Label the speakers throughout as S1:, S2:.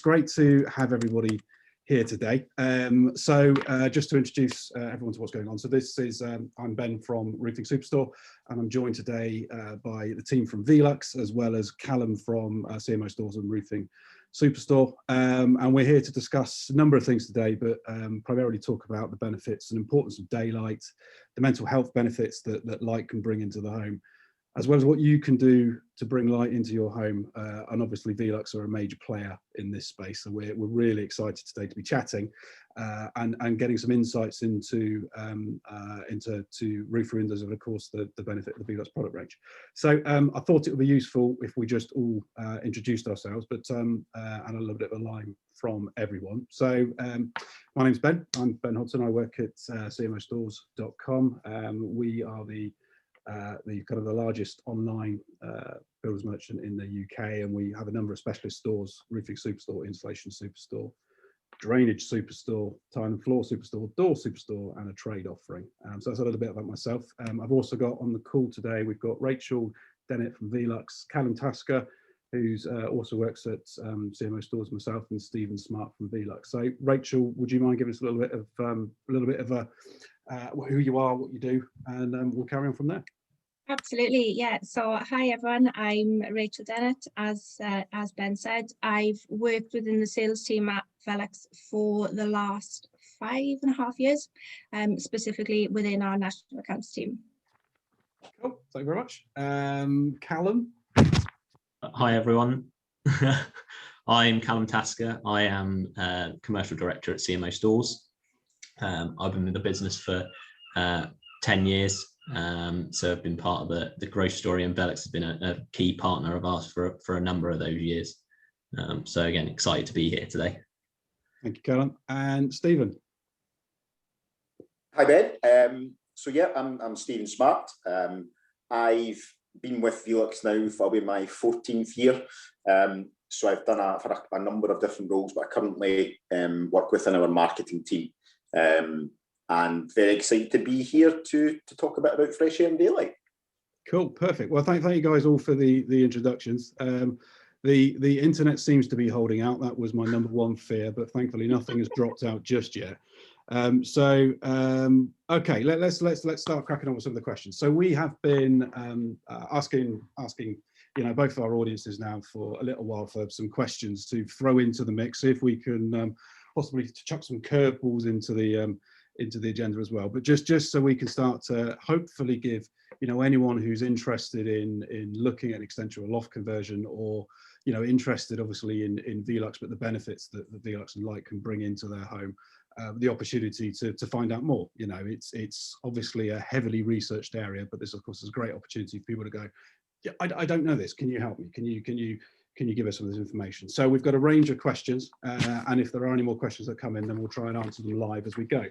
S1: great to have everybody here today. Just to introduce everyone to what's going on. So this is, I'm Ben from Roofing Superstore, and I'm joined today by the team from Velux, as well as Callum from CMO Stores and Roofing Superstore. And we're here to discuss a number of things today, but primarily talk about the benefits and importance of daylight, the mental health benefits that light can bring into the home, as well as what you can do to bring light into your home. And obviously Velux are a major player in this space. So we're really excited today to be chatting and getting some insights into roofer windows and of course the benefit of the Velux product range. So I thought it would be useful if we just all introduced ourselves, but and a little bit of a line from everyone. So my name's Ben, I'm Ben Hodson, I work at cmostores.com. We are the kind of the largest online builders merchant in the UK, and we have a number of specialist stores: Roofing Superstore, Insulation Superstore, Drainage Superstore, Tile and Floor Superstore, Door Superstore, and a trade offering. So that's a little bit about myself. I've also got on the call today, we've got Rachel Dennett from Velux, Callum Tasker, who's also works at CMO Stores, myself, and Stephen Smart from Velux. So Rachel, would you mind giving us a little bit of who you are, what you do, and we'll carry on from there.
S2: Absolutely, yeah. So hi everyone, I'm Rachel Dennett. As Ben said, I've worked within the sales team at Velux for the last 5.5 years, specifically within our national accounts team.
S1: Cool, thank you very much. Callum.
S3: Hi everyone. I'm Callum Tasker. I am commercial director at CMO Stores. I've been in the business for 10 years. So I've been part of the growth story, and Velux has been a key partner of ours for a number of those years. So again, excited to be here today.
S1: Thank you, Callum. And Stephen.
S4: Hi, Ben. So yeah, I'm Stephen Smart. I've been with Velux now for my 14th year. So I've done for a number of different roles, but I currently work within our marketing team. And very excited to be here to talk about fresh air and daylight. Cool,
S1: perfect. Well, thank you guys all for the introductions. The internet seems to be holding out. That was my number one fear, but thankfully nothing has dropped out just yet. Okay, let's start cracking on with some of the questions. So we have been asking both of our audiences now for a little while for some questions to throw into the mix, see if we can possibly chuck some curveballs into the agenda as well. But just so we can start to hopefully give anyone who's interested in looking at an extension or loft conversion, or interested obviously in Velux, but the benefits that the Velux and light can bring into their home, the opportunity to find out more. It's obviously a heavily researched area, but this of course is a great opportunity for people to go, yeah, I don't know this, can you help me, can you give us some of this information? So we've got a range of questions, and if there are any more questions that come in, then we'll try and answer them live as we go.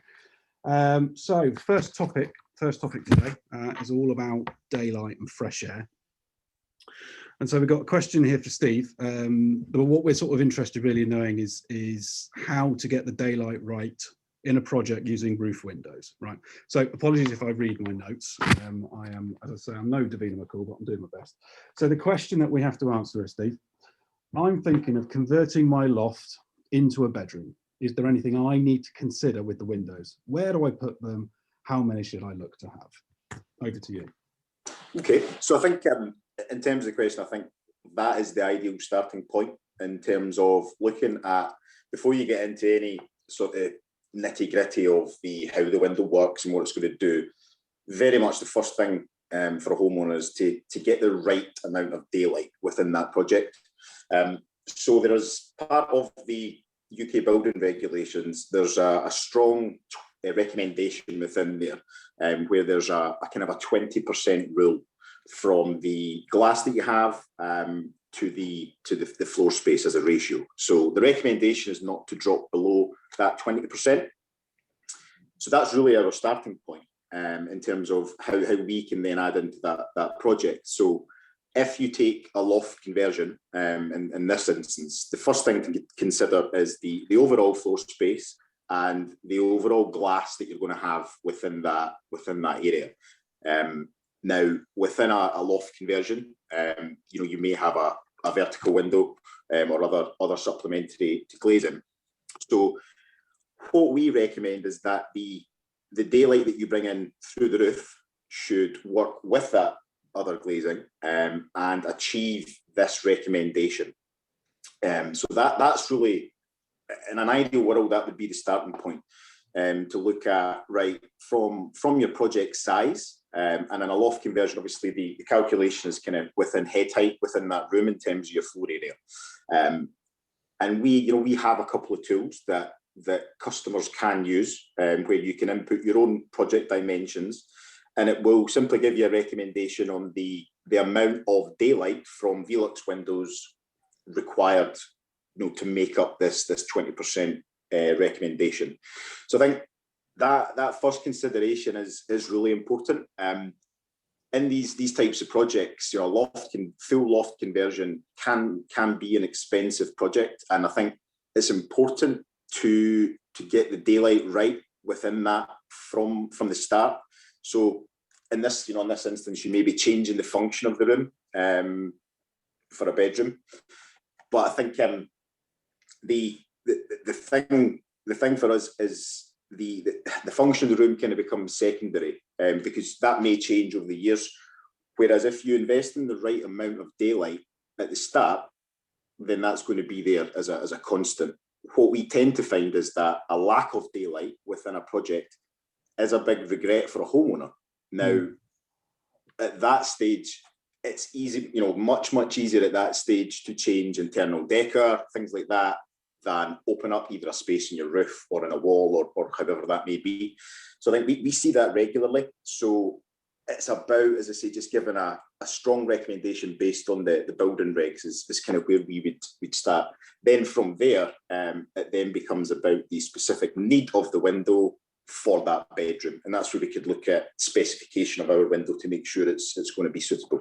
S1: So first topic today is all about daylight and fresh air. And so we've got a question here for Steve. But what we're sort of interested really in knowing is how to get the daylight right in a project using roof windows, right? So apologies if I read my notes. I am, as I say, I'm no Davina McCall, but I'm doing my best. So the question that we have to answer is, Steve, I'm thinking of converting my loft into a bedroom. Is there anything I need to consider with the windows? Where do I put them? How many should I look to have? Over to you.
S4: Okay, so I think in terms of the question, I think that is the ideal starting point in terms of looking at, before you get into any sort of nitty gritty of how the window works and what it's going to do, very much the first thing for a homeowner is to get the right amount of daylight within that project. So there is part of the UK building regulations, there's a strong recommendation within there where there's a kind of a 20% rule from the glass that you have to the floor space as a ratio. So the recommendation is not to drop below that 20%. So that's really our starting point in terms of how we can then add into that project. So if you take a loft conversion, in this instance, the first thing to consider is the overall floor space and the overall glass that you're going to have within that area. Now, within a loft conversion, you may have a vertical window or other supplementary to glazing. So what we recommend is that the daylight that you bring in through the roof should work with that other glazing and achieve this recommendation. So that's really, in an ideal world, that would be the starting point to look at, right, from your project size. And in a loft conversion, obviously the calculation is kind of within head height within that room in terms of your floor area. And we have a couple of tools that customers can use where you can input your own project dimensions, and it will simply give you a recommendation on the amount of daylight from Velux windows required, to make up this 20% recommendation. So I think that first consideration is really important. In these types of projects, full loft conversion can be an expensive project, and I think it's important to get the daylight right within that from the start. So in this instance, you may be changing the function of the room for a bedroom, but I think the thing for us is the function of the room kind of becomes secondary, because that may change over the years. Whereas if you invest in the right amount of daylight at the start, then that's going to be there as a constant. What we tend to find is that a lack of daylight within a project is a big regret for a homeowner. Now, at that stage, it's easy, much easier at that stage to change internal decor, things like that, than open up either a space in your roof or in a wall or however that may be. So I think we see that regularly. So it's about, as I say, just giving a strong recommendation based on the building regs is kind of where we'd start. Then from there, it then becomes about the specific need of the window for that bedroom. And that's where we could look at specification of our window to make sure it's going to be suitable.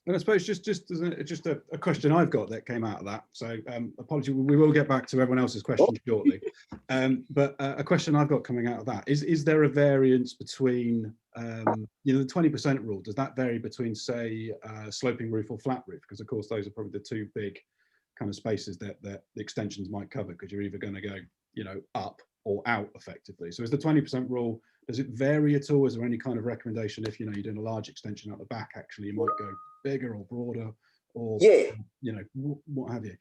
S1: And I suppose just a question I've got that came out of that. So apologies, we will get back to everyone else's questions shortly. But a question I've got coming out of that is there a variance between the 20% rule? Does that vary between, say, sloping roof or flat roof? Because of course those are probably the two big kind of spaces that the extensions might cover, because you're either going to go up or out effectively. So is the 20% rule, does it vary at all? Is there any kind of recommendation if you're doing a large extension out the back, actually you might go bigger or broader, or what have you?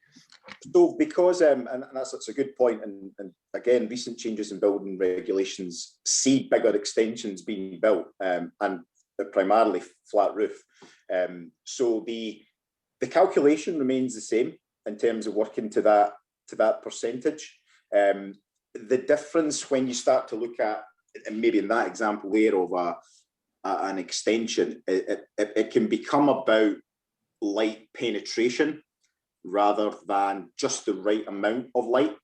S4: So because and that's a good point, and again, recent changes in building regulations see bigger extensions being built, and primarily flat roof. So the calculation remains the same in terms of working to that percentage. The difference when you start to look at, and maybe in that example there of an extension, it can become about light penetration rather than just the right amount of light.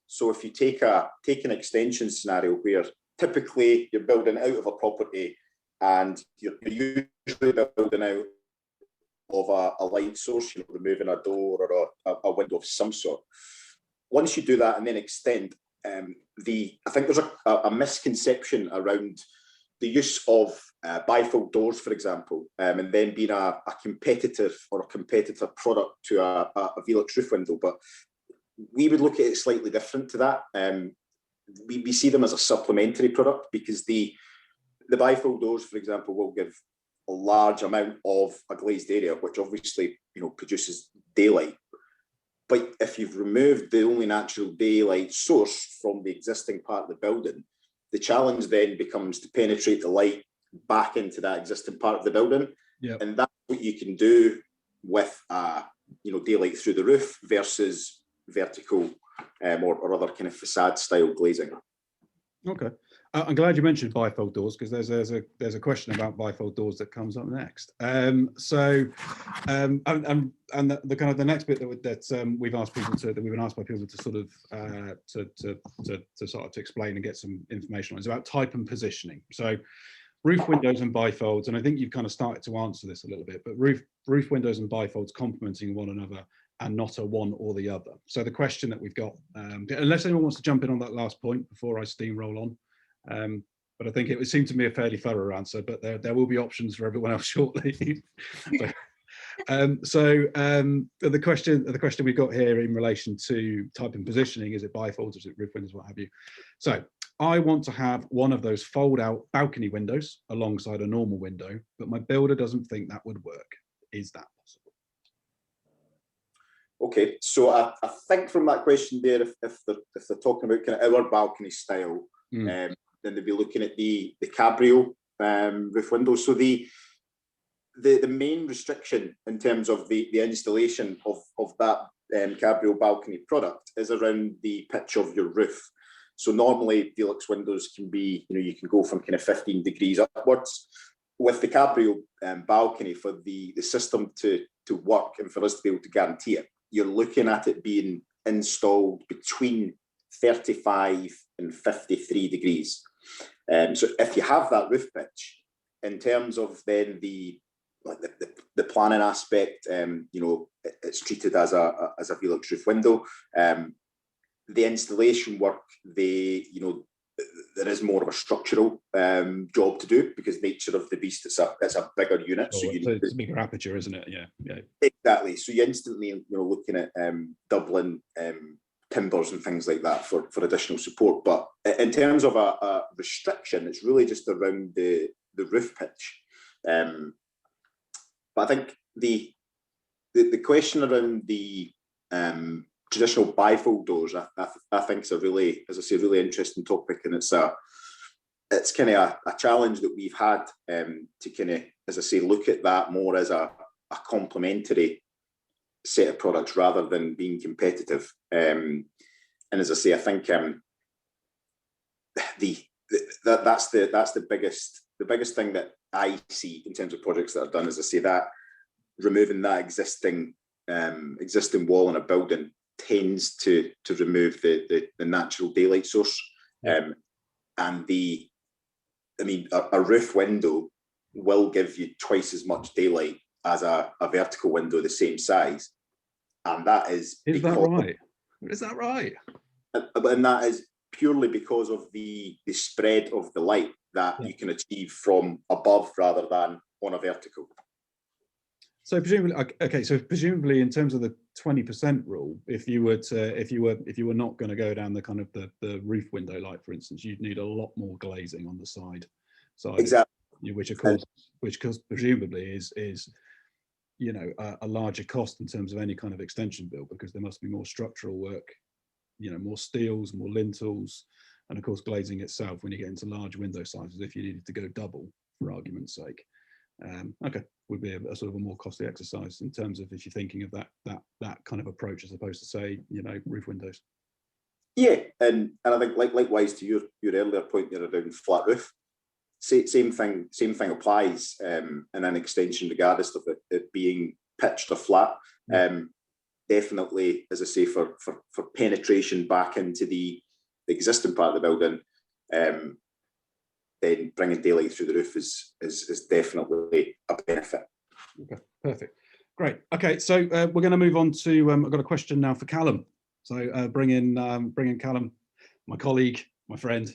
S4: So if you take an extension scenario where typically you're building out of a property and you're usually building out of a light source, removing a door or a window of some sort. Once you do that and then extend, I think there's a misconception around the use of bifold doors, for example, and then being a competitor product to a Velux roof window. But we would look at it slightly different to that. We see them as a supplementary product, because the bifold doors, for example, will give a large amount of a glazed area, which obviously produces daylight. But if you've removed the only natural daylight source from the existing part of the building, the challenge then becomes to penetrate the light back into that existing part of the building. Yep. And that's what you can do with daylight through the roof versus vertical or other kind of facade style glazing. Okay.
S1: I'm glad you mentioned bifold doors, because there's a question about bifold doors that comes up next. And the kind of the next bit that we've asked people to, that we've been asked by people to sort of to explain and get some information on, is about type and positioning. So roof windows and bifolds, and I think you've kind of started to answer this a little bit, but roof windows and bifolds complementing one another and not a one or the other. So the question that we've got, unless anyone wants to jump in on that last point before I steamroll on. But I think it would seem to me a fairly thorough answer, but there will be options for everyone else shortly. The question we've got here in relation to type and positioning, is it bifolds, is it roof windows, what have you? So I want to have one of those fold out balcony windows alongside a normal window, but my builder doesn't think that would work. Is that possible?
S4: Okay, so I think from that question there, if they're talking about kind of our balcony style, then they'd be looking at the Cabrio roof windows. So the main restriction in terms of the installation of that Cabrio balcony product is around the pitch of your roof. So normally Velux windows can be, you can go from kind of 15 degrees upwards. With the Cabrio balcony, for the system to work and for us to be able to guarantee it, you're looking at it being installed between 35 and 53 degrees. So if you have that roof pitch, in terms of then the planning aspect, it's treated as a Velux roof window. The installation work, there is more of a structural job to do, because nature of the beast, it's a bigger unit.
S1: So it's a bigger aperture, isn't it? Yeah.
S4: Exactly. So you instantly, looking at doubling timbers and things like that for additional support. But in terms of a restriction, it's really just around the roof pitch. But I think the question around the traditional bifold doors, I think is a really, as I say, really interesting topic, and it's kind of a challenge that we've had to kind of, as I say, look at that more as a complementary set of products rather than being competitive. And as I say, I think that's the biggest thing that I see in terms of projects that are done. As I say, that removing that existing wall in a building tends to remove the natural daylight source. And a roof window will give you twice as much daylight as a vertical window the same size, and that is
S1: that right? Is that right?
S4: And that is purely because of the spread of the light that you can achieve from above rather than on a vertical.
S1: So presumably, in terms of the 20% rule, if you were not going to go down the kind of the roof window light, for instance, you'd need a lot more glazing on the side.
S4: Exactly.
S1: Which presumably is a larger cost in terms of any kind of extension build, because there must be more structural work, more steels, more lintels, and of course glazing itself when you get into large window sizes, if you needed to go double, for argument's sake. Would be a sort of a more costly exercise in terms of if you're thinking of that kind of approach, as opposed to, say, roof windows.
S4: Yeah, and I think likewise to your earlier point there around flat roof, same thing applies in an extension, regardless of it being pitched or flat. Definitely, as I say, for penetration back into the existing part of the building, then bringing daylight through the roof is definitely a benefit.
S1: Okay, perfect, great. Okay, so we're going to move on to. I've got a question now for Callum. So bring in Callum, my colleague, my friend,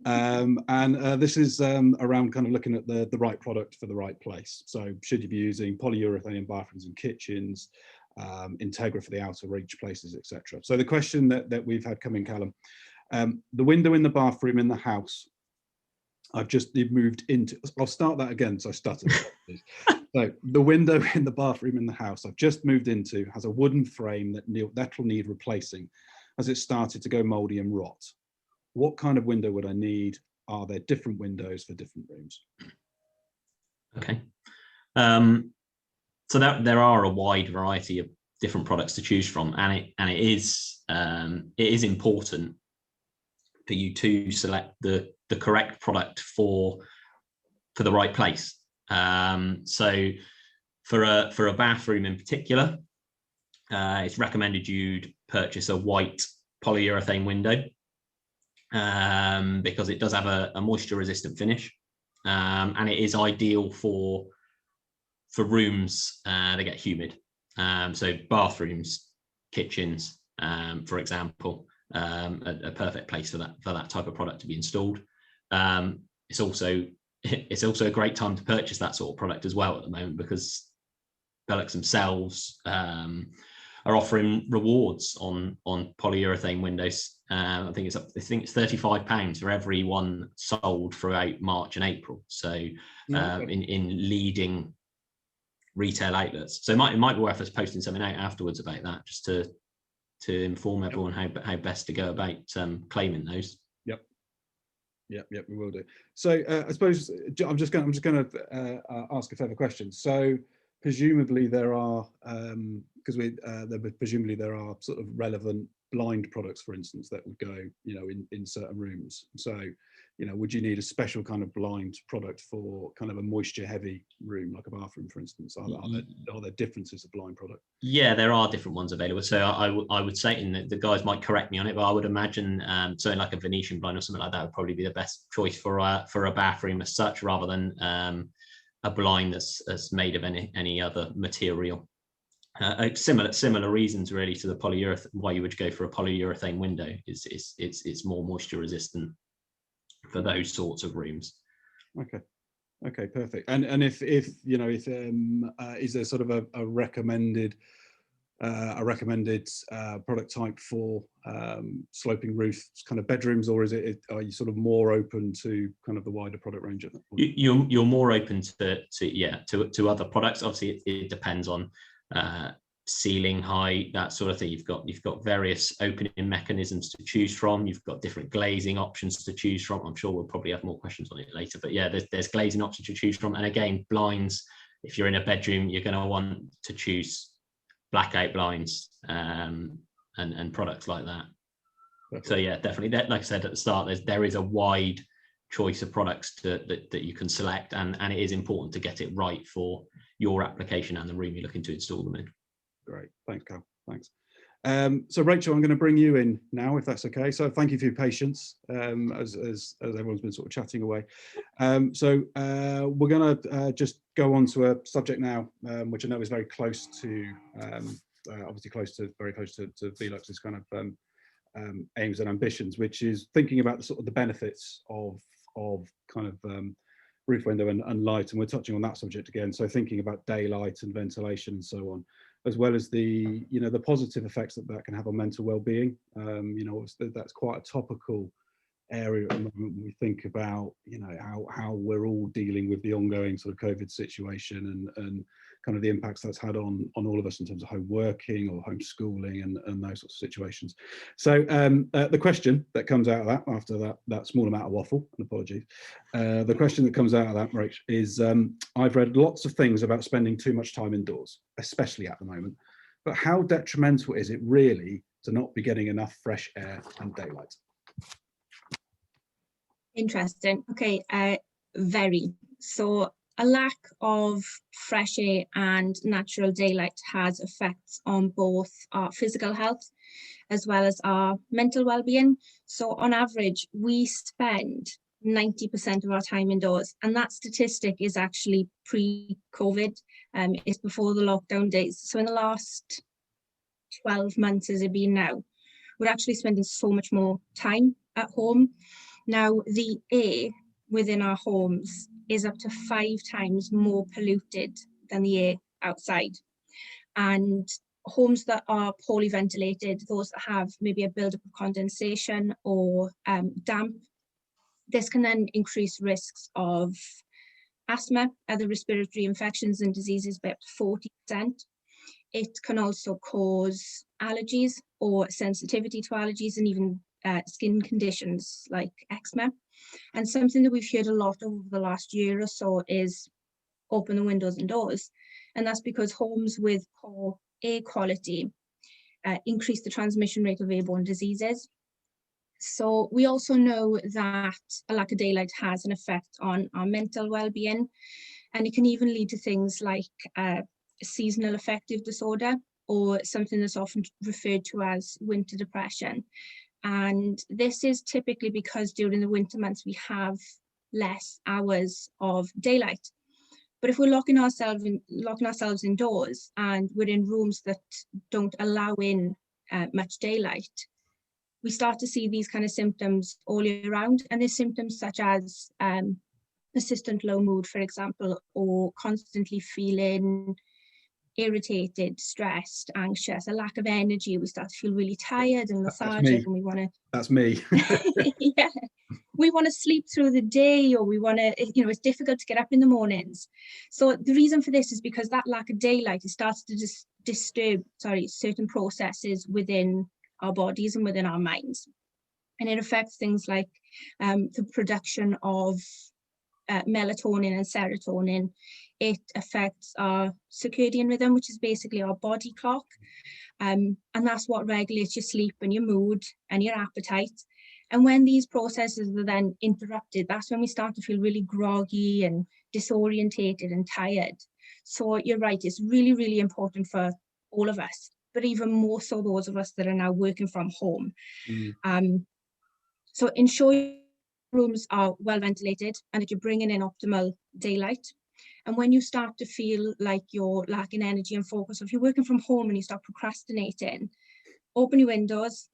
S1: and this is around kind of looking at the right product for the right place. So should you be using polyurethane in bathrooms and kitchens, Integra for the outer reach places, etc. So the question that we've had come in, Callum, the window in the bathroom in the house, I've just moved into. I'll start that again, so I stuttered. So the window in the bathroom in the house I've just moved into has a wooden frame that'll need replacing, as it started to go mouldy and rot. What kind of window would I need? Are there different windows for different rooms?
S3: Okay. So there are a wide variety of different products to choose from, and it is important for you to select the correct product for the right place. So for a bathroom in particular, it's recommended you'd purchase a white polyurethane window, because it does have a moisture resistant finish, and it is ideal for rooms that get humid. So bathrooms, kitchens, for example, a perfect place for that type of product to be installed. It's also a great time to purchase that sort of product as well at the moment, because Velux themselves are offering rewards on polyurethane windows. I think it's £35 for every one sold throughout March and April. So in leading retail outlets. So it might be worth us posting something out afterwards about that, just to inform everyone how best to go about claiming those.
S1: Yep, we will do. So I suppose I'm just going to ask a further question. So presumably there are presumably there are sort of relevant blind products, for instance, that would go, in certain rooms. So, would you need a special kind of blind product for kind of a moisture heavy room, like a bathroom, for instance? Are there differences of blind product? Yeah,
S3: there are different ones available. So I would say, and the guys might correct me on it, but I would imagine something like a Venetian blind or something like that would probably be the best choice for a bathroom as such, rather than a blind that's made of any other material. Similar reasons really to the polyurethane, why you would go for a polyurethane window is it's more moisture resistant for those sorts of rooms.
S1: Okay, perfect. And if is there sort of a recommended product type for sloping roof kind of bedrooms, or are you sort of more open to kind of the wider product range at that point?
S3: You're more open to other products. Obviously it depends on ceiling height, that sort of thing. You've got various opening mechanisms to choose from. You've got different glazing options to choose from. I'm sure we'll probably have more questions on it later, but yeah, there's glazing options to choose from. And again, blinds, if you're in a bedroom, you're going to want to choose blackout blinds and products like that. Perfect. So yeah, definitely, like I said at the start, there is a wide choice of products that you can select, and it is important to get it right for your application and the room you're looking to install them in.
S1: Great, thanks, Cal. Thanks. So Rachel, I'm going to bring you in now, if that's okay. So thank you for your patience as everyone's been sort of chatting away. So we're going to just go on to a subject now, which I know is very close to, obviously very close to Velux's kind of aims and ambitions, which is thinking about the sort of the benefits of kind of roof window and light, and we're touching on that subject again. So thinking about daylight and ventilation and so on, as well as the the positive effects that can have on mental well-being. That's quite a topical area at the moment when we think about how we're all dealing with the ongoing sort of COVID situation and kind of the impacts that's had on all of us in terms of home working or homeschooling and those sorts of situations. So the question that comes out of that, after that small amount of waffle, and apologies, the question that comes out of that, Rach, is I've read lots of things about spending too much time indoors, especially at the moment, but how detrimental is it really to not be getting enough fresh air and daylight?
S2: Interesting. Okay, very. So a lack of fresh air and natural daylight has effects on both our physical health as well as our mental well-being. So on average, we spend 90% of our time indoors, and that statistic is actually pre-COVID. It's before the lockdown days. So in the last 12 months as it been now, we're actually spending so much more time at home. Now, the air within our homes is up to 5 times more polluted than the air outside. And homes that are poorly ventilated, those that have maybe a buildup of condensation or damp, this can then increase risks of asthma, other respiratory infections and diseases by up to 40%. It can also cause allergies or sensitivity to allergies and even skin conditions like eczema. And something that we've heard a lot over the last year or so is open the windows and doors. And that's because homes with poor air quality increase the transmission rate of airborne diseases. So we also know that a lack of daylight has an effect on our mental well-being, and it can even lead to things like seasonal affective disorder, or something that's often referred to as winter depression. And this is typically because during the winter months we have less hours of daylight. But if we're locking ourselves indoors and we're in rooms that don't allow in much daylight, we start to see these kind of symptoms all year round. And there's symptoms such as persistent low mood, for example, or constantly feeling irritated, stressed, anxious, a lack of energy. We start to feel really tired and
S1: That's
S2: lethargic,
S1: me.
S2: and we want to.
S1: That's me.
S2: Yeah, we want to sleep through the day, or we want to, it's difficult to get up in the mornings. So the reason for this is because that lack of daylight, it starts to disturb certain processes within our bodies and within our minds, and it affects things like the production of melatonin and serotonin. It affects our circadian rhythm, which is basically our body clock, and that's what regulates your sleep and your mood and your appetite. And when these processes are then interrupted, that's when we start to feel really groggy and disorientated and tired. So you're right, it's really, really important for all of us, but even more so those of us that are now working from home. So ensure rooms are well ventilated and that you're bringing in optimal daylight. And when you start to feel like you're lacking energy and focus, if you're working from home and you start procrastinating, open your windows,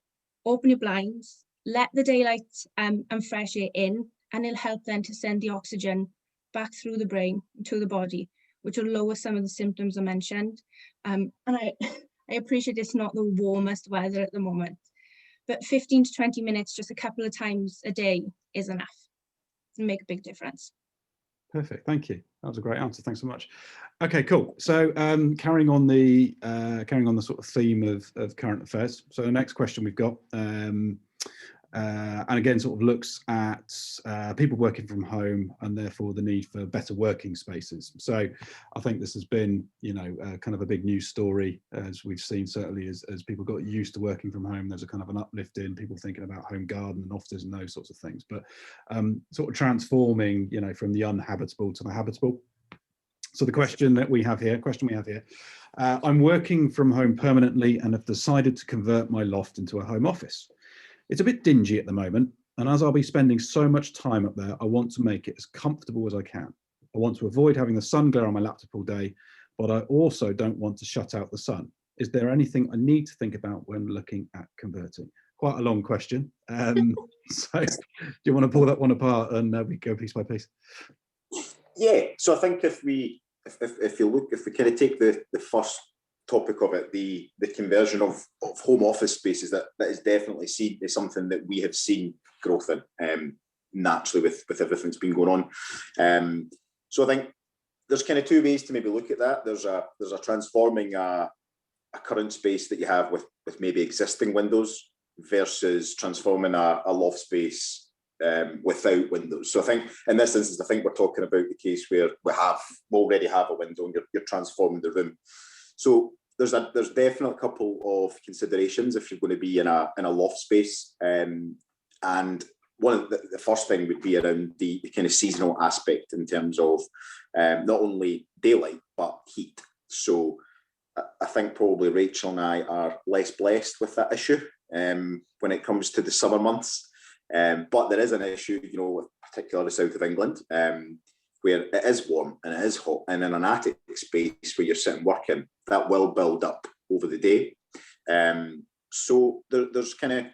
S2: open your blinds, let the daylight and fresh air in, and it'll help then to send the oxygen back through the brain to the body, which will lower some of the symptoms I mentioned. And I appreciate it's not the warmest weather at the moment, but 15 to 20 minutes, just a couple of times a day is enough to make a big difference.
S1: Perfect, thank you. That was a great answer. Thanks so much. Okay, cool. So carrying on the sort of theme of current affairs. So the next question we've got, and again, sort of looks at people working from home and therefore the need for better working spaces. So I think this has been, kind of a big news story, as we've seen, certainly as people got used to working from home. There's a kind of an uplift in people thinking about home garden and offices and those sorts of things, but sort of transforming, from the uninhabitable to the habitable. So the question we have here, I'm working from home permanently and have decided to convert my loft into a home office. It's a bit dingy at the moment, and as I'll be spending so much time up there, I want to make it as comfortable as I can. I want to avoid having the sun glare on my laptop all day, but I also don't want to shut out the sun. Is there anything I need to think about when looking at converting? Quite a long question. So do you want to pull that one apart and we go piece by piece?
S4: Yeah, so I think if we kind of take the first topic of it, the conversion of home office spaces, that is definitely seen as something that we have seen growth in naturally with everything that's been going on. So I think there's kind of two ways to maybe look at that. There's a transforming a current space that you have with maybe existing windows versus transforming a loft space without windows. So I think in this instance, I think we're talking about the case where we already have a window and you're transforming the room. So there's definitely a couple of considerations if you're going to be in a loft space, and one of the first thing would be around the kind of seasonal aspect in terms of not only daylight but heat. So I think probably Rachel and I are less blessed with that issue when it comes to the summer months, but there is an issue, particularly the south of England, where it is warm and it is hot, and in an attic space where you're sitting working, that will build up over the day. So there's kind of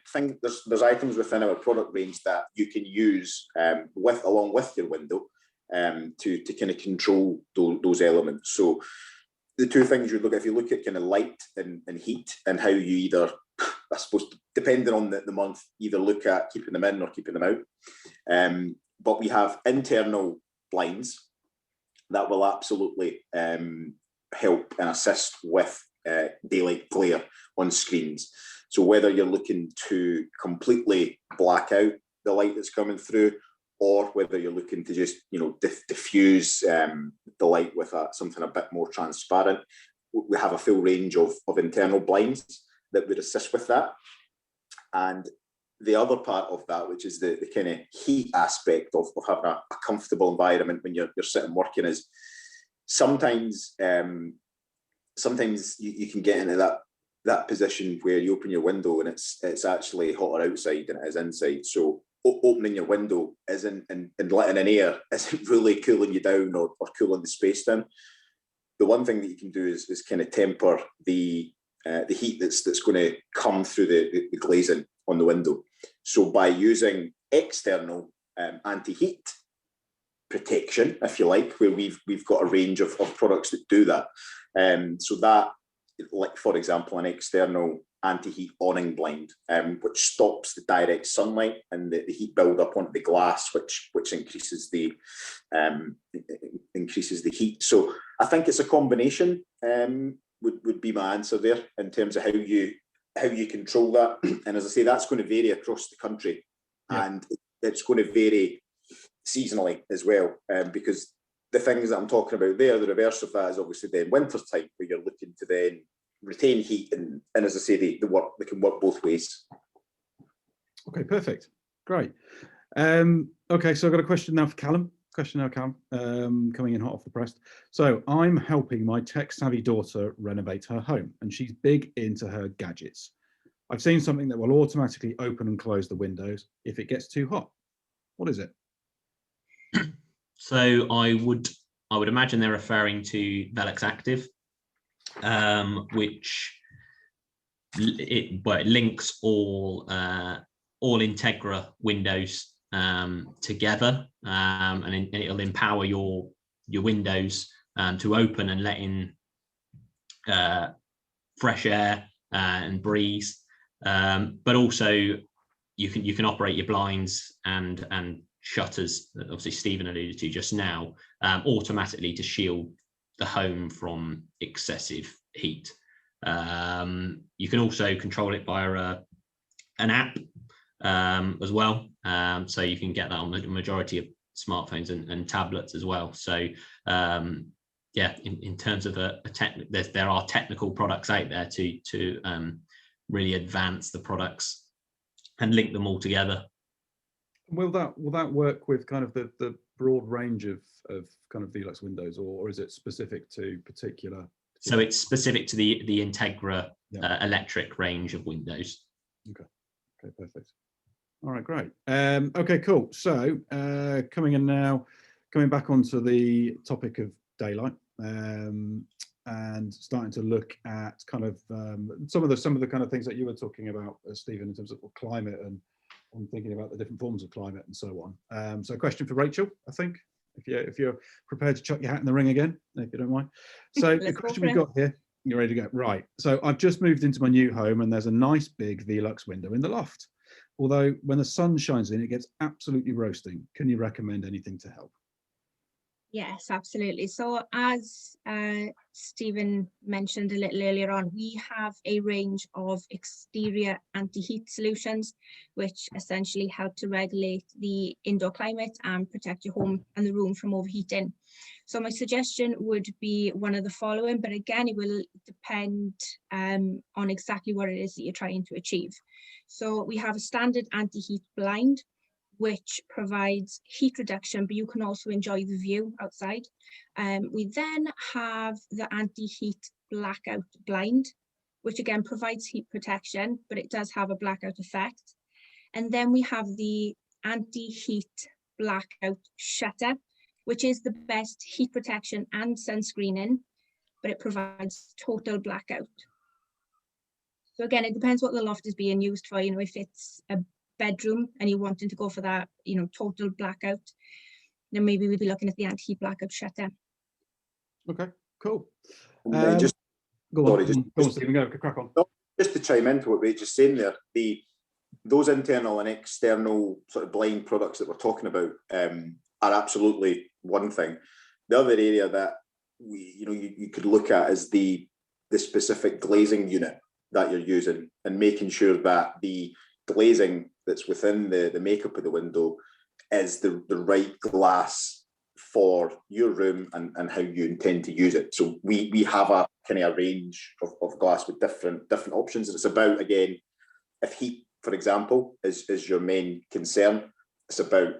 S4: there's items within our product range that you can use along with your window to kind of control those elements. So the two things you look at, if you look at kind of light and heat, and how you either, I suppose, depending on the month, either look at keeping them in or keeping them out. But we have internal blinds that will absolutely help and assist with daylight glare on screens. So whether you're looking to completely black out the light that's coming through, or whether you're looking to just diffuse the light with something a bit more transparent, we have a full range of internal blinds that would assist with that. And the other part of that, which is the kind of heat aspect of having a comfortable environment when you're sitting working, is sometimes you can get into that position where you open your window and it's actually hotter outside than it is inside. So opening your window and letting in air isn't really cooling you down or cooling the space down. The one thing that you can do is kind of temper the heat that's going to come through the glazing on the window. So by using external anti-heat protection, if you like, where we've got a range of products that do that, So that, like for example, an external anti-heat awning blind, which stops the direct sunlight and the heat build up onto the glass, which increases the heat. So I think it's a combination. Would be my answer there in terms of how you control that. And as I say, that's going to vary across the country, and it's going to vary seasonally as well, because the things that I'm talking about there, the reverse of that is obviously then winter time, where you're looking to then retain heat, and as I say, they can work both ways.
S1: Okay, perfect, great. Okay, so I've got a question now for Callum. Coming in hot off the press. So I'm helping my tech-savvy daughter renovate her home, and she's big into her gadgets. I've seen something that will automatically open and close the windows if it gets too hot. What is it?
S3: So I would imagine they're referring to Velux Active, which it links all Integra windows together, and it'll empower your windows to open and let in fresh air and breeze, but also you can operate your blinds and shutters that obviously Stephen alluded to just now, automatically to shield the home from excessive heat. You can also control it via an app as well, so you can get that on the majority of smartphones and tablets as well. So yeah, in terms of there are technical products out there to really advance the products and link them all together.
S1: Will that work with kind of the broad range of kind of Velux windows, or is it specific to particular?
S3: So it's specific to the Integra electric range of windows.
S1: Okay, perfect. All right, great. Okay, cool. So coming back onto the topic of daylight, and starting to look at kind of some of the kind of things that you were talking about, Stephen, in terms of climate, and I'm thinking about the different forms of climate and so on. So a question for Rachel, I think, if you're prepared to chuck your hat in the ring again, if you don't mind. So the question we've got here, you're ready to go. Right. So I've just moved into my new home, and there's a nice big Velux window in the loft. Although when the sun shines in, it gets absolutely roasting. Can you recommend anything to help?
S2: Yes, absolutely. So as Stephen mentioned a little earlier on, we have a range of exterior anti-heat solutions, which essentially help to regulate the indoor climate and protect your home and the room from overheating. So my suggestion would be one of the following, but again, it will depend on exactly what it is that you're trying to achieve. So we have a standard anti-heat blind, which provides heat reduction, but you can also enjoy the view outside. We then have the anti-heat blackout blind, which again provides heat protection, but it does have a blackout effect. And then we have the anti-heat blackout shutter, which is the best heat protection and sunscreening, but it provides total blackout. So again, it depends what the loft is being used for. You know, if it's a bedroom and you're wanting to go for that, you know, total blackout, then maybe we'd be looking at the anti-heat blackout shutter.
S1: Okay, cool.
S4: Go on,
S1: Stephen, go crack on.
S4: Just to chime into what we were just saying there, those internal and external sort of blind products that we're talking about are absolutely one thing. The other area that you could look at is the specific glazing unit that you're using, and making sure that the glazing that's within the makeup of the window is the right glass for your room and how you intend to use it. So we have a kind of a range of glass with different options. And it's about, again, if heat, for example, is your main concern, it's about,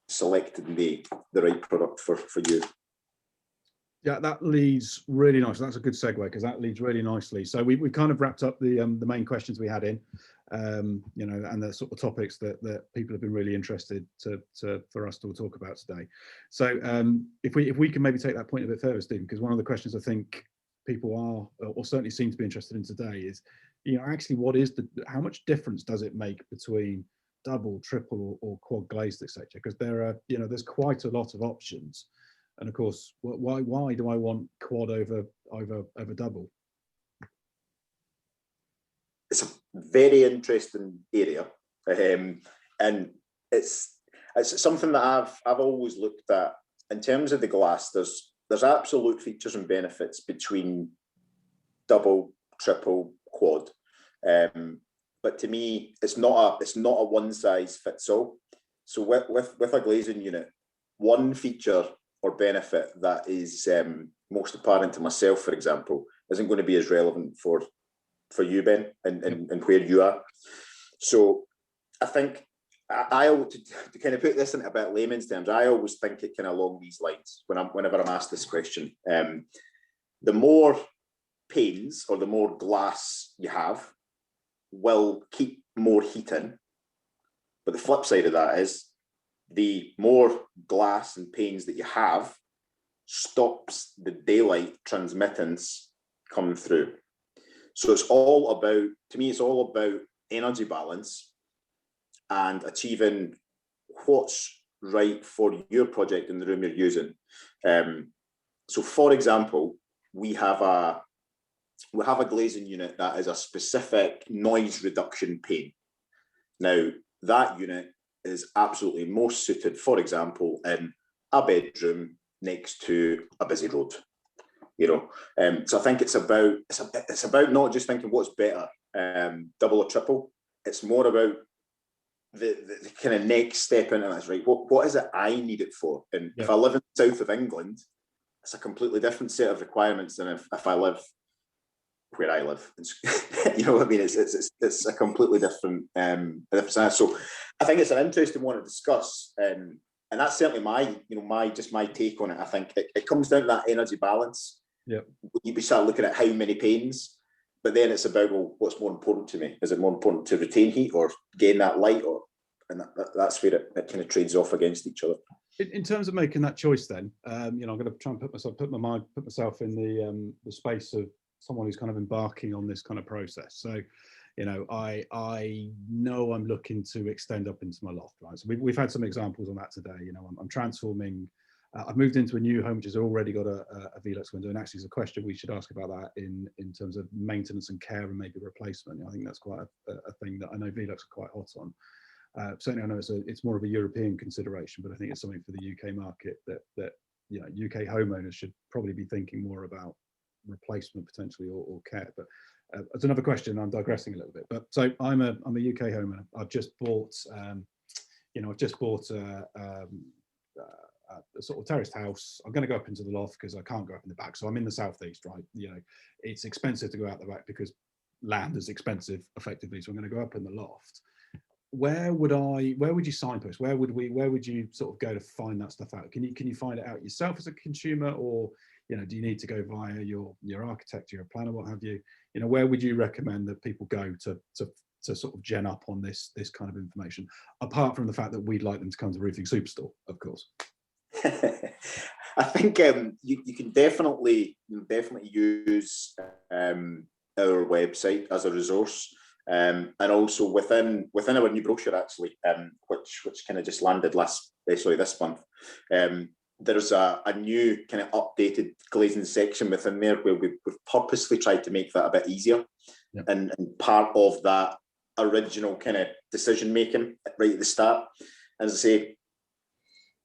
S4: selecting the right product for you.
S1: Yeah, that leads really nicely. That's a good segue, because that leads really nicely. So we kind of wrapped up the main questions we had in, and the sort of topics that people have been really interested for us to talk about today. So if we can maybe take that point a bit further, Stephen, because one of the questions I think people are, or certainly seem to be interested in today, is, actually how much difference does it make between double, triple, or quad glazed, etc.? Because there are, there's quite a lot of options. And of course, why do I want quad over double?
S4: It's a very interesting area, and it's something that I've always looked at in terms of the glass. There's absolute features and benefits between double, triple, quad, but to me, it's not a one size fits all. So with a glazing unit, one feature or benefit that is most apparent to myself, for example, isn't going to be as relevant for you, Ben, and where you are. So I think I to kind of put this into a bit layman's terms, I always think it kind of along these lines whenever I'm asked this question. The more panes or the more glass you have will keep more heat in. But the flip side of that is the more glass and panes that you have stops the daylight transmittance coming through. So it's all about, to me, it's all about energy balance and achieving what's right for your project in the room you're using. So for example, we have a glazing unit that is a specific noise reduction pane. Now, that unit is absolutely most suited, for example, in a bedroom next to a busy road. So I think it's about not just thinking what's better, double or triple. It's more about the kind of next step into this, right? What is it I need it for? And if I live in the south of England, it's a completely different set of requirements than if I live where I live. You know what I mean? It's a completely different different. So I think it's an interesting one to discuss, and that's certainly my take on it. I think it comes down to that energy balance. Yeah, you start looking at how many panes, but then it's about, well, what's more important to me? Is it more important to retain heat or gain that light, and that's where it kind of trades off against each other.
S1: In terms of making that choice, then I'm going to try and put myself in the space of someone who's kind of embarking on this kind of process. So, I know I'm looking to extend up into my loft, right? So we've had some examples on that today. I'm transforming. I've moved into a new home which has already got a Velux window, and actually there's a question we should ask about that in terms of maintenance and care and maybe replacement. I think that's quite a thing that I know Velux are quite hot on. Certainly I know it's more of a European consideration, but I think it's something for the UK market that UK homeowners should probably be thinking more about replacement potentially or care. But it's another question. I'm digressing a little bit, but so I'm a UK homeowner. I've just bought a sort of terraced house. I'm going to go up into the loft because I can't go up in the back. So I'm in the southeast, right? It's expensive to go out the back because land is expensive effectively. So I'm going to go up in the loft. Where would you signpost? Where would you sort of go to find that stuff out? Can you find it out yourself as a consumer, or do you need to go via your architect, your planner, what have you? Where would you recommend that people go to sort of gen up on this kind of information, apart from the fact that we'd like them to come to Roofing Superstore, of course?
S4: I think you can definitely use our website as a resource, and also within our new brochure, actually, which kind of just landed this month. There's a new kind of updated glazing section within there where we've purposely tried to make that a bit easier. Yep. And part of that original kind of decision making right at the start, as I say,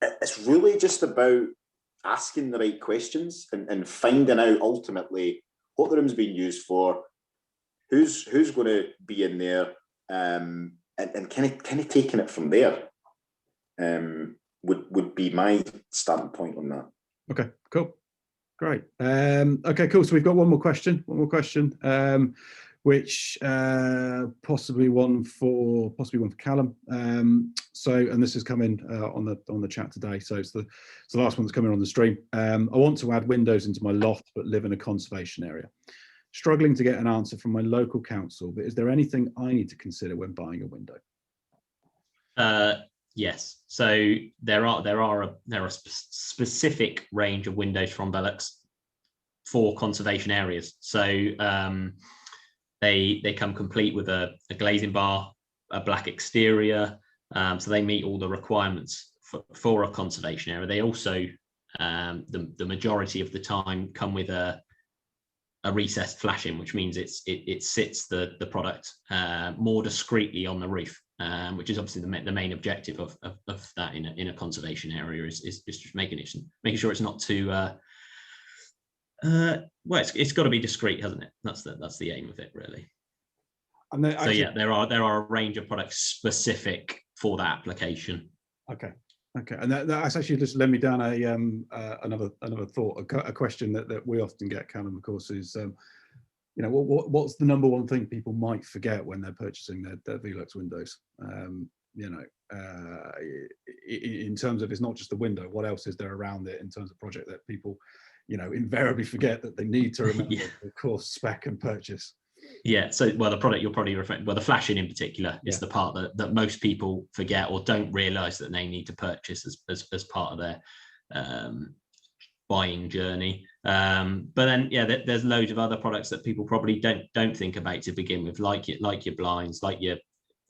S4: it's really just about asking the right questions and finding out ultimately what the room's being used for, who's going to be in there, and kind of taking it from there. Would be my starting point on that.
S1: Okay, cool, great. Okay, cool. So we've got one more question, which possibly one for Callum. And this is coming on the chat today. So it's the last one that's coming on the stream. I want to add windows into my loft, but live in a conservation area. Struggling to get an answer from my local council, but is there anything I need to consider when buying a window?
S3: Yes. So there are a specific range of windows from Velux for conservation areas. So they come complete with a glazing bar, a black exterior. So they meet all the requirements for a conservation area. They also the majority of the time come with a recessed flashing, which means it sits the product more discreetly on the roof, which is obviously the main objective of that in a conservation area is just making sure it's not too well, it's got to be discreet, hasn't it? That's the aim of it, really. And so yeah, there are a range of products specific for that application.
S1: Okay, and that's actually just led me down another thought, a question that we often get, Callum, of course, is what's the number one thing people might forget when they're purchasing their Velux windows? In terms of, it's not just the window, what else is there around it in terms of project that people invariably forget that they need to remember?
S3: Yeah.
S1: Of course, spec and purchase.
S3: Yeah, so the product you're probably referring, the flashing in particular is the part that most people forget or don't realize that they need to purchase as part of their buying journey. But then there's loads of other products that people probably don't think about to begin with, like your blinds, like your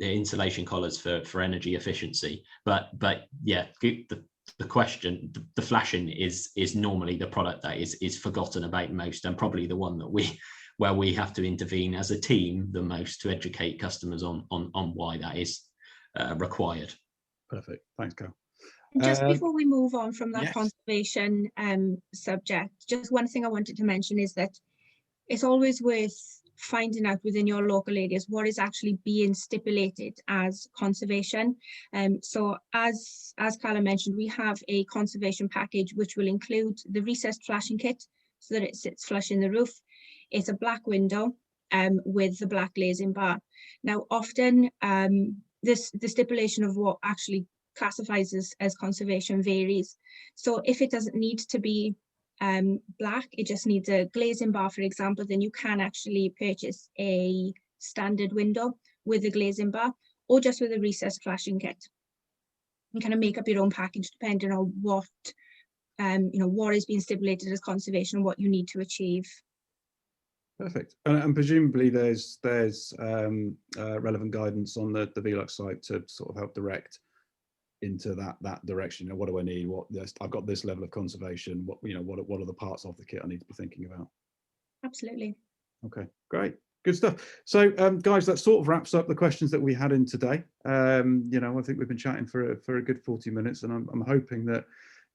S3: insulation collars for energy efficiency. But yeah, the question, the flashing is normally the product that is forgotten about most, and probably the one that where we have to intervene as a team the most to educate customers on why that is required.
S1: Perfect, thanks, Carl.
S2: Just before we move on from that
S1: yes.
S2: conservation subject, just one thing I wanted to mention is that it's always worth finding out within your local areas what is actually being stipulated as conservation. So as Carla mentioned, we have a conservation package which will include the recessed flashing kit so that it sits flush in the roof. It's a black window with the black glazing bar. Now, often the stipulation of what actually classifies as conservation varies. So if it doesn't need to be black, it just needs a glazing bar, for example, then you can actually purchase a standard window with a glazing bar or just with a recessed flashing kit. You kind of make up your own package depending on what what is being stipulated as conservation and what you need to achieve.
S1: Perfect. And presumably there's relevant guidance on the Velux site to sort of help direct into that direction. What do I need? I've got this level of conservation. What are the parts of the kit I need to be thinking about?
S2: Absolutely.
S1: Okay, great, good stuff. So guys, that sort of wraps up the questions that we had in today. I think we've been chatting for a good 40 minutes, and I'm hoping that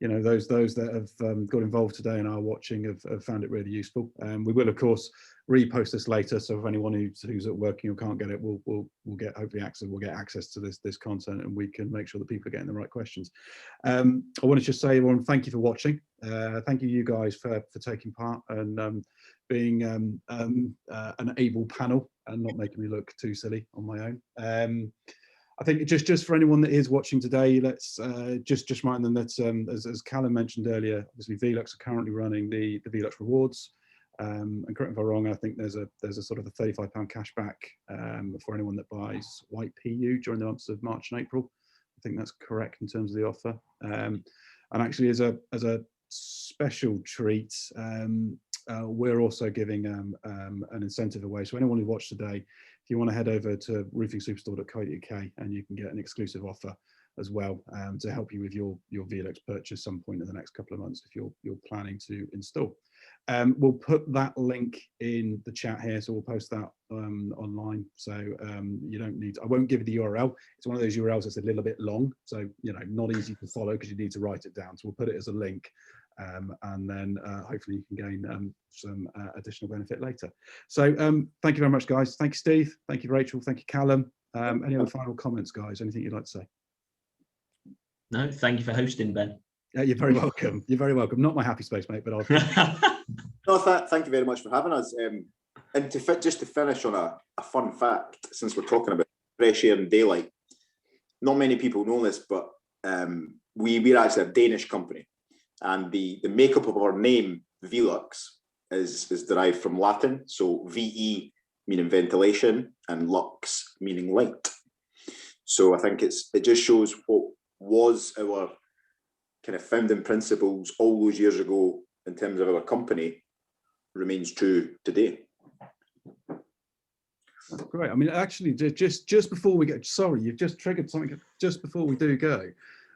S1: those that have got involved today and are watching have found it really useful. We will, of course, repost this later, so if anyone who's at working or can't get it, we'll get access to this content, and we can make sure that people are getting the right questions. I want to just say, everyone, thank you for watching. Thank you guys for taking part and being an able panel and not making me look too silly on my own. I think just for anyone that is watching today, let's just remind them that as Callum mentioned earlier, obviously Velux are currently running the Velux rewards. And correct me if I'm wrong, I think there's a sort of a £35 cashback for anyone that buys white PU during the months of March and April. I think that's correct in terms of the offer. And actually, as a special treat, we're also giving an incentive away. So anyone who watched today, if you want to head over to roofingsuperstore.co.uk, and you can get an exclusive offer as well to help you with your Velux purchase some point in the next couple of months if you're planning to install. We'll put that link in the chat here, so we'll post that online. So you don't need, I won't give you the URL. It's one of those URLs that's a little bit long, so not easy to follow because you need to write it down. So we'll put it as a link. And then hopefully you can gain some additional benefit later. So thank you very much, guys. Thank you, Steve. Thank you, Rachel. Thank you, Callum. Any other final comments, guys? Anything you'd like to say?
S3: No, thank you for hosting, Ben.
S1: You're very welcome. You're very welcome. Not my happy space, mate, but I'll...
S4: No, thank you very much for having us. And just to finish on a fun fact, since we're talking about fresh air and daylight, not many people know this, but we're actually a Danish company. And the makeup of our name, Velux, is derived from Latin. So VE meaning ventilation and lux meaning light. So I think it just shows what was our kind of founding principles all those years ago in terms of our company remains true today.
S1: That's great. I mean, actually, just before we get, sorry, you've just triggered something just before we do go.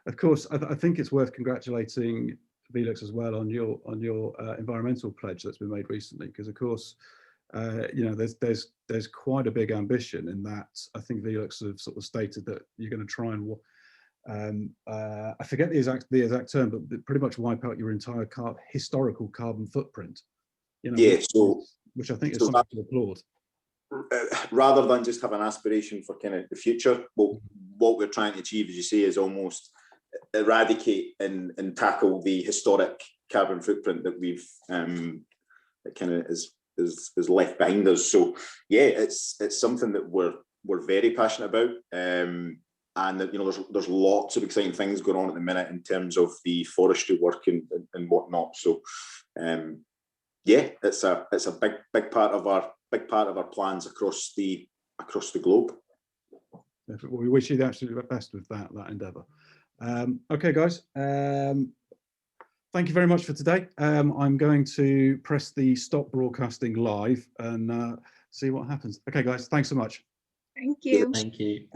S1: Of course, I think it's worth congratulating Velux as well on your environmental pledge that's been made recently, because of course, you know, there's quite a big ambition in that. I think Velux have sort of stated that you're going to try and I forget the exact term, but pretty much wipe out your entire historical carbon footprint. You know,
S4: Yeah,
S1: which I think is
S4: so
S1: something to applaud.
S4: Rather than just have an aspiration for kind of the future, well, what we're trying to achieve, as you say, is almost eradicate and tackle the historic carbon footprint that we've that kind of is left behind us. So yeah, it's something that we're very passionate about, and that, you know, there's lots of exciting things going on at the minute in terms of the forestry work and whatnot. So yeah, it's a big part of our plans across the globe.
S1: Well, we wish you the absolute best with that endeavour. Okay, guys. Thank you very much for today. I'm going to press the stop broadcasting live and see what happens. Okay, guys. Thanks so much.
S2: Thank you.
S3: Thank you.